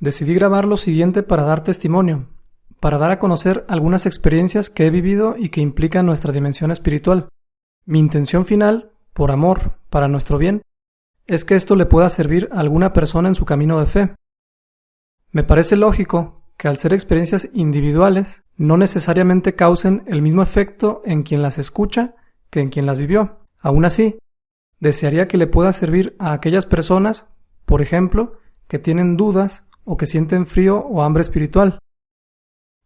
Decidí grabar lo siguiente para dar testimonio, para dar a conocer algunas experiencias que he vivido y que implican nuestra dimensión espiritual. Mi intención final, por amor, para nuestro bien, es que esto le pueda servir a alguna persona en su camino de fe. Me parece lógico que al ser experiencias individuales, no necesariamente causen el mismo efecto en quien las escucha que en quien las vivió. Aún así, desearía que le pueda servir a aquellas personas, por ejemplo, que tienen dudas o que sienten frío o hambre espiritual.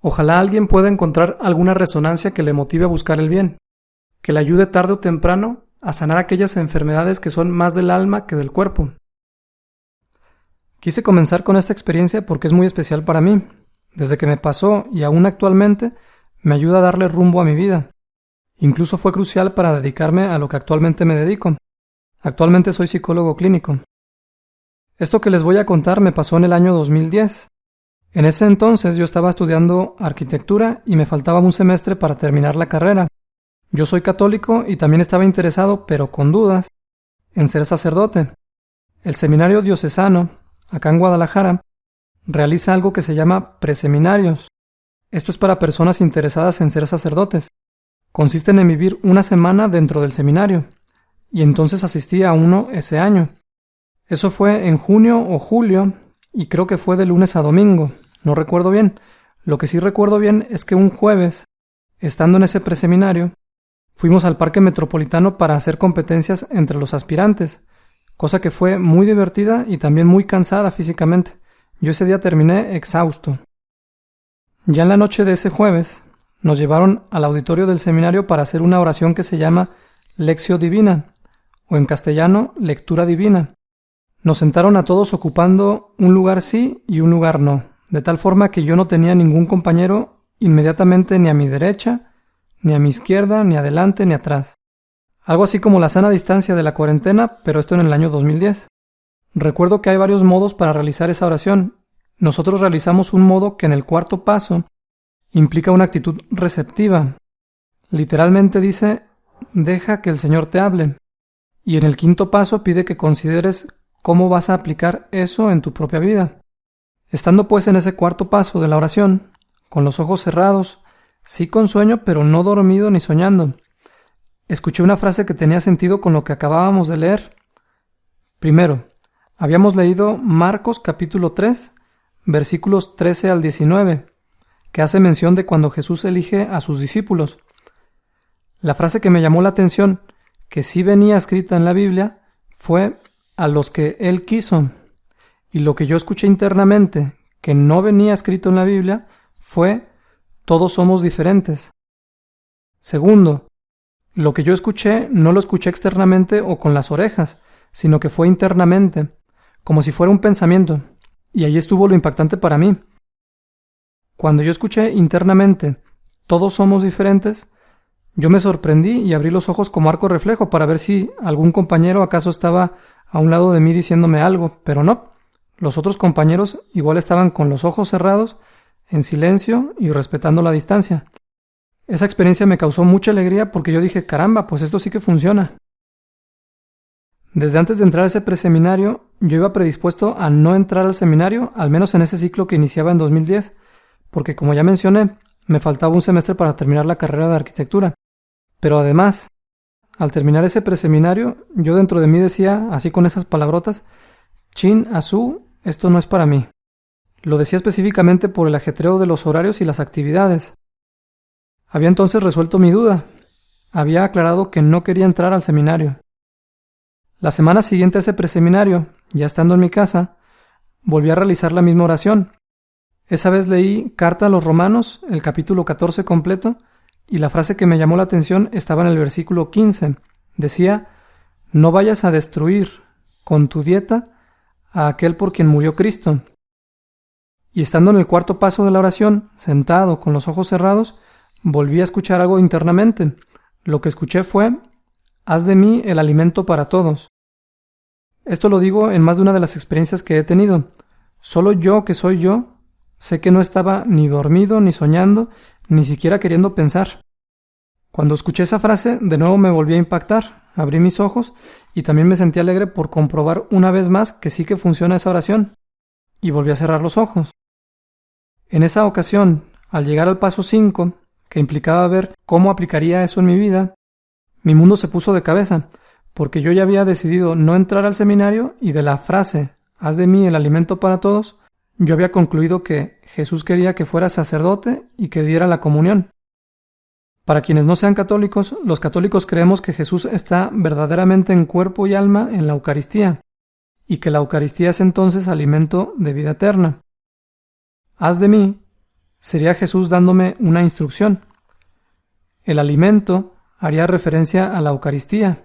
Ojalá alguien pueda encontrar alguna resonancia que le motive a buscar el bien, que le ayude tarde o temprano a sanar aquellas enfermedades que son más del alma que del cuerpo. Quise comenzar con esta experiencia porque es muy especial para mí. Desde que me pasó y aún actualmente, me ayuda a darle rumbo a mi vida. Incluso fue crucial para dedicarme a lo que actualmente me dedico. Actualmente soy psicólogo clínico. Esto que les voy a contar me pasó en el año 2010. En ese entonces yo estaba estudiando arquitectura y me faltaba un semestre para terminar la carrera. Yo soy católico y también estaba interesado, pero con dudas, en ser sacerdote. El seminario diocesano, acá en Guadalajara, realiza algo que se llama preseminarios. Esto es para personas interesadas en ser sacerdotes. Consisten en vivir una semana dentro del seminario, y entonces asistí a uno ese año. Eso fue en junio o julio, y creo que fue de lunes a domingo, no recuerdo bien. Lo que sí recuerdo bien es que un jueves, estando en ese preseminario, fuimos al Parque Metropolitano para hacer competencias entre los aspirantes, cosa que fue muy divertida y también muy cansada físicamente. Yo ese día terminé exhausto. Ya en la noche de ese jueves, nos llevaron al auditorio del seminario para hacer una oración que se llama Lectio Divina, o en castellano, lectura divina. Nos sentaron a todos ocupando un lugar sí y un lugar no, de tal forma que yo no tenía ningún compañero inmediatamente ni a mi derecha, ni a mi izquierda, ni adelante, ni atrás. Algo así como la sana distancia de la cuarentena, pero esto en el año 2010. Recuerdo que hay varios modos para realizar esa oración. Nosotros realizamos un modo que en el cuarto paso implica una actitud receptiva. Literalmente dice, deja que el Señor te hable. Y en el quinto paso pide que consideres cómo vas a aplicar eso en tu propia vida. Estando pues en ese cuarto paso de la oración, con los ojos cerrados, sí con sueño, pero no dormido ni soñando, escuché una frase que tenía sentido con lo que acabábamos de leer. Primero, habíamos leído Marcos capítulo 3, versículos 13 al 19, que hace mención de cuando Jesús elige a sus discípulos. La frase que me llamó la atención, que sí venía escrita en la Biblia, fue a los que Él quiso. Y lo que yo escuché internamente, que no venía escrito en la Biblia, fue todos somos diferentes. Segundo, lo que yo escuché no lo escuché externamente o con las orejas, sino que fue internamente, como si fuera un pensamiento. Y ahí estuvo lo impactante para mí. Cuando yo escuché internamente todos somos diferentes, yo me sorprendí y abrí los ojos como arco reflejo para ver si algún compañero acaso estaba a un lado de mí diciéndome algo, pero no. Los otros compañeros igual estaban con los ojos cerrados, en silencio y respetando la distancia. Esa experiencia me causó mucha alegría porque yo dije, caramba, pues esto sí que funciona. Desde antes de entrar a ese preseminario, yo iba predispuesto a no entrar al seminario, al menos en ese ciclo que iniciaba en 2010, porque como ya mencioné, me faltaba un semestre para terminar la carrera de arquitectura. Pero además, al terminar ese preseminario, yo dentro de mí decía, así con esas palabrotas, chin, azú, esto no es para mí. Lo decía específicamente por el ajetreo de los horarios y las actividades. Había entonces resuelto mi duda. Había aclarado que no quería entrar al seminario. La semana siguiente a ese preseminario, ya estando en mi casa, volví a realizar la misma oración. Esa vez leí Carta a los Romanos, el capítulo 14 completo, y la frase que me llamó la atención estaba en el versículo 15. Decía, no vayas a destruir con tu dieta a aquel por quien murió Cristo. Y estando en el cuarto paso de la oración, sentado con los ojos cerrados, volví a escuchar algo internamente. Lo que escuché fue, haz de mí el alimento para todos. Esto lo digo en más de una de las experiencias que he tenido. Solo yo, que soy yo, sé que no estaba ni dormido, ni soñando, ni siquiera queriendo pensar. Cuando escuché esa frase, de nuevo me volví a impactar. Abrí mis ojos y también me sentí alegre por comprobar una vez más que sí que funciona esa oración. y volví a cerrar los ojos. En esa ocasión, al llegar al paso 5, que implicaba ver cómo aplicaría eso en mi vida, mi mundo se puso de cabeza, porque yo ya había decidido no entrar al seminario y de la frase «haz de mí el alimento para todos», yo había concluido que Jesús quería que fuera sacerdote y que diera la comunión. Para quienes no sean católicos, los católicos creemos que Jesús está verdaderamente en cuerpo y alma en la Eucaristía, y que la Eucaristía es entonces alimento de vida eterna. «Haz de mí» sería Jesús dándome una instrucción. El alimento haría referencia a la Eucaristía,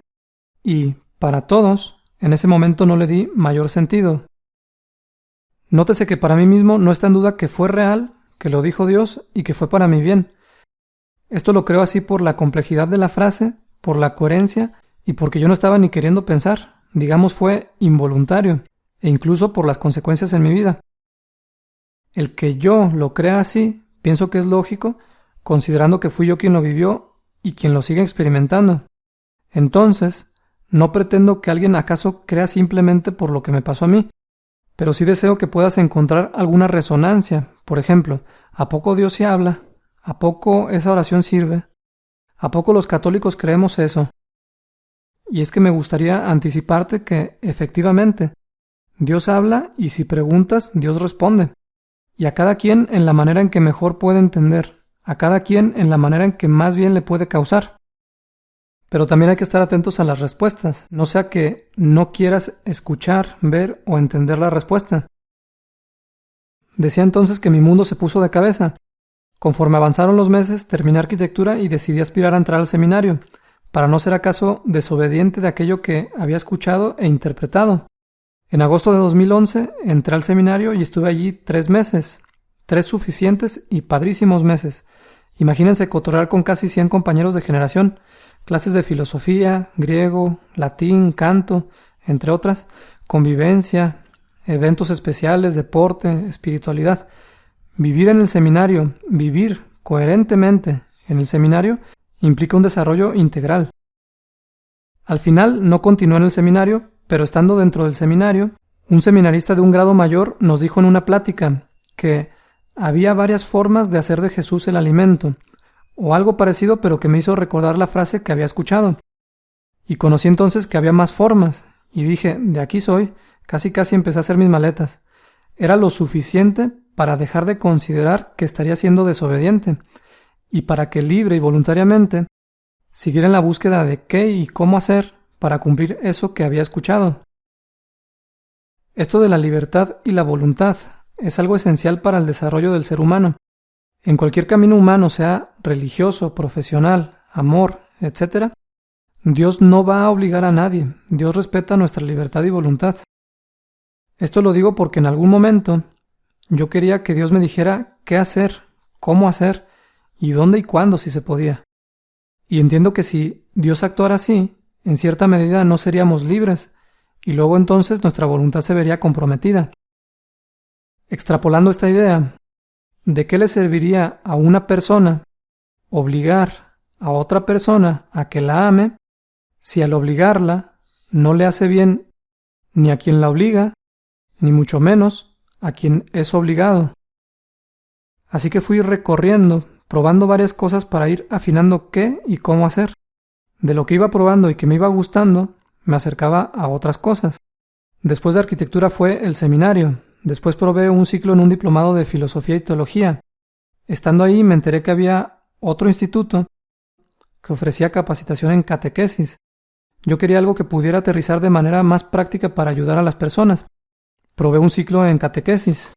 y, para todos, en ese momento no le di mayor sentido. Nótese que para mí mismo no está en duda que fue real, que lo dijo Dios y que fue para mi bien. Esto lo creo así por la complejidad de la frase, por la coherencia y porque yo no estaba ni queriendo pensar, digamos fue involuntario, e incluso por las consecuencias en mi vida. El que yo lo crea así, pienso que es lógico, considerando que fui yo quien lo vivió y quien lo sigue experimentando. Entonces, no pretendo que alguien acaso crea simplemente por lo que me pasó a mí, pero sí deseo que puedas encontrar alguna resonancia. Por ejemplo, ¿a poco Dios sí habla? ¿A poco esa oración sirve? ¿A poco los católicos creemos eso? Y es que me gustaría anticiparte que, efectivamente, Dios habla y si preguntas, Dios responde. Y a cada quien en la manera en que mejor puede entender, a cada quien en la manera en que más bien le puede causar. Pero también hay que estar atentos a las respuestas, no sea que no quieras escuchar, ver o entender la respuesta. Decía entonces que mi mundo se puso de cabeza. Conforme avanzaron los meses, terminé arquitectura y decidí aspirar a entrar al seminario, para no ser acaso desobediente de aquello que había escuchado e interpretado. En agosto de 2011 entré al seminario y estuve allí 3 meses, 3 suficientes y padrísimos meses. Imagínense cotorrear con casi 100 compañeros de generación, clases de filosofía, griego, latín, canto, entre otras, convivencia, eventos especiales, deporte, espiritualidad. Vivir en el seminario, vivir coherentemente en el seminario, implica un desarrollo integral. Al final no continué en el seminario, pero estando dentro del seminario, un seminarista de un grado mayor nos dijo en una plática que había varias formas de hacer de Jesús el alimento, o algo parecido, pero que me hizo recordar la frase que había escuchado. Y conocí entonces que había más formas, y dije, de aquí soy, casi empecé a hacer mis maletas. Era lo suficiente para dejar de considerar que estaría siendo desobediente, y para que libre y voluntariamente siguiera en la búsqueda de qué y cómo hacer para cumplir eso que había escuchado. Esto de la libertad y la voluntad es algo esencial para el desarrollo del ser humano. En cualquier camino humano, sea religioso, profesional, amor, etc., Dios no va a obligar a nadie. Dios respeta nuestra libertad y voluntad. Esto lo digo porque en algún momento yo quería que Dios me dijera qué hacer, cómo hacer y dónde y cuándo si se podía. Y entiendo que si Dios actuara así, en cierta medida no seríamos libres y luego entonces nuestra voluntad se vería comprometida. Extrapolando esta idea, ¿de qué le serviría a una persona obligar a otra persona a que la ame si al obligarla no le hace bien ni a quien la obliga, ni mucho menos a quien es obligado? Así que fui recorriendo, probando varias cosas para ir afinando qué y cómo hacer. De lo que iba probando y que me iba gustando, me acercaba a otras cosas. Después de arquitectura fue el seminario. Después probé un ciclo en un diplomado de filosofía y teología. Estando ahí me enteré que había otro instituto que ofrecía capacitación en catequesis. Yo quería algo que pudiera aterrizar de manera más práctica para ayudar a las personas. Probé un ciclo en catequesis.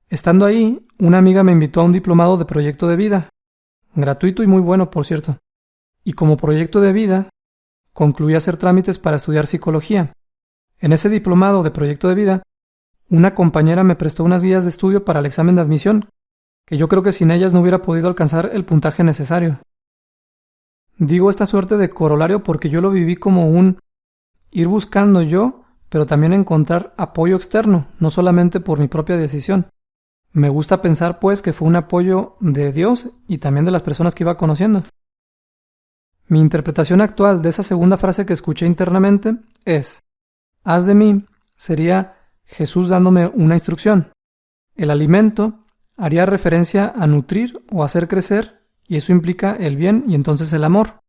Estando ahí, una amiga me invitó a un diplomado de proyecto de vida, gratuito y muy bueno, por cierto. Y como proyecto de vida, concluí a hacer trámites para estudiar psicología. En ese diplomado de proyecto de vida, una compañera me prestó unas guías de estudio para el examen de admisión, que yo creo que sin ellas no hubiera podido alcanzar el puntaje necesario. Digo esta suerte de corolario porque yo lo viví como un ir buscando yo, pero también encontrar apoyo externo, no solamente por mi propia decisión. Me gusta pensar, pues, que fue un apoyo de Dios y también de las personas que iba conociendo. Mi interpretación actual de esa segunda frase que escuché internamente es: haz de mí sería Jesús dándome una instrucción. El alimento haría referencia a nutrir o hacer crecer, y eso implica el bien y entonces el amor.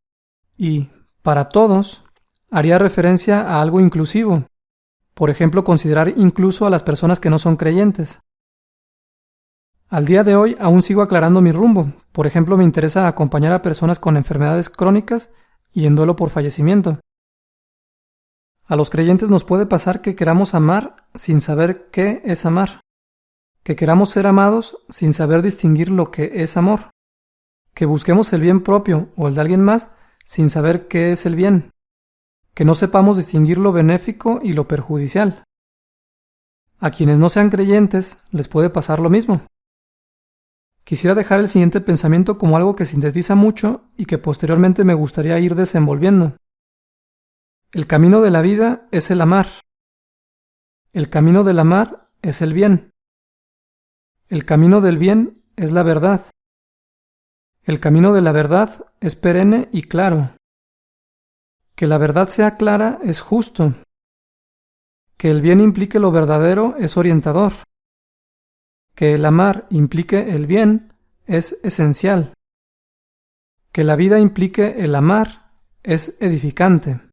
Y, para todos, haría referencia a algo inclusivo. Por ejemplo, considerar incluso a las personas que no son creyentes. Al día de hoy aún sigo aclarando mi rumbo. Por ejemplo, me interesa acompañar a personas con enfermedades crónicas y en duelo por fallecimiento. A los creyentes nos puede pasar que queramos amar sin saber qué es amar, que queramos ser amados sin saber distinguir lo que es amor, que busquemos el bien propio o el de alguien más sin saber qué es el bien, que no sepamos distinguir lo benéfico y lo perjudicial. A quienes no sean creyentes les puede pasar lo mismo. Quisiera dejar el siguiente pensamiento como algo que sintetiza mucho y que posteriormente me gustaría ir desenvolviendo. El camino de la vida es el amar. El camino del amar es el bien. El camino del bien es la verdad. El camino de la verdad es perenne y claro. Que la verdad sea clara es justo. Que el bien implique lo verdadero es orientador. Que el amar implique el bien es esencial. Que la vida implique el amar es edificante.